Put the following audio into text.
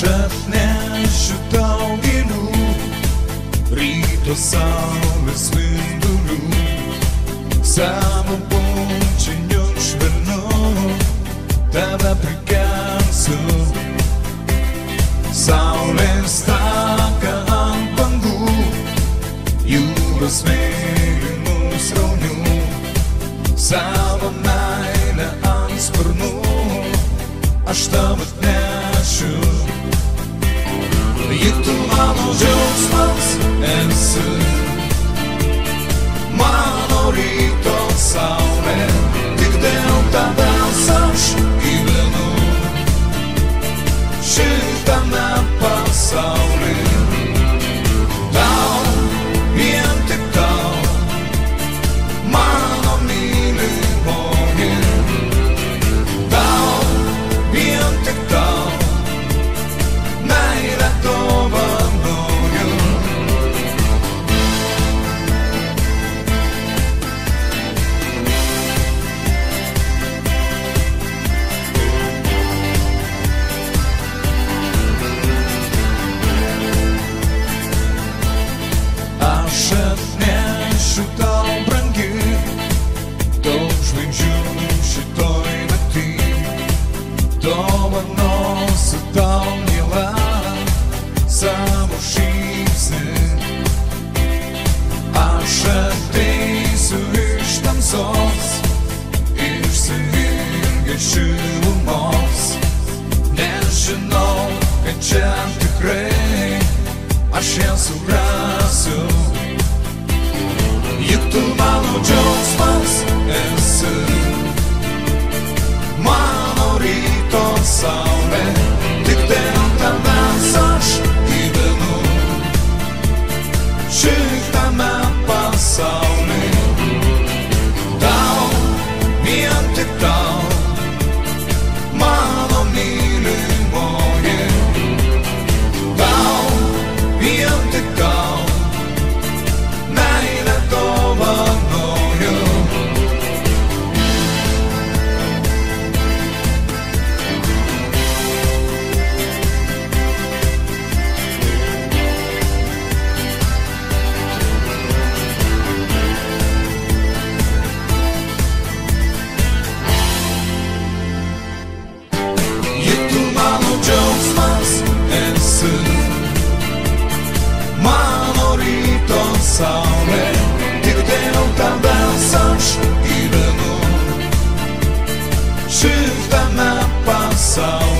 atnešiu tau gėlių, ryto saulės spindulių, savo bučiniu švelnu tave prikelsiu. Saulės taka ant bangų, jūros mėlynų sraunių, savo meilę ant sparnų aš tau atnešiu. Juk tu mano džiaugsmas esi, mano ryto saulė, tik dėl tavęs aš gyvenu šitame pasaulyje. Tau, vien tik tau, mano mylimoji. Tau, vien tik tau, meilę dovanoju. Aš atnešiu tau brangi daug žvaigždžių šitoj nakty, dovanosiu tau miela savo šypsnį. Aš ateisiu iš tamsos, išsiilgęs šilumos, nes žinau, kad čia tikrai aš ją surasiu. Juk tu mano džiaugsmas esi, mano ryto saulė, tik dėl tavęs aš gyvenu šitame pasaulyje. Tau, vien tik tau, mano mylimoji. Tau, vien tik tau, meilę dovanoju. Juk tu mano džiaugsmas esi, mano ryto saulė, tik dėl tavęs aš gyvenu šitame pasaulyje.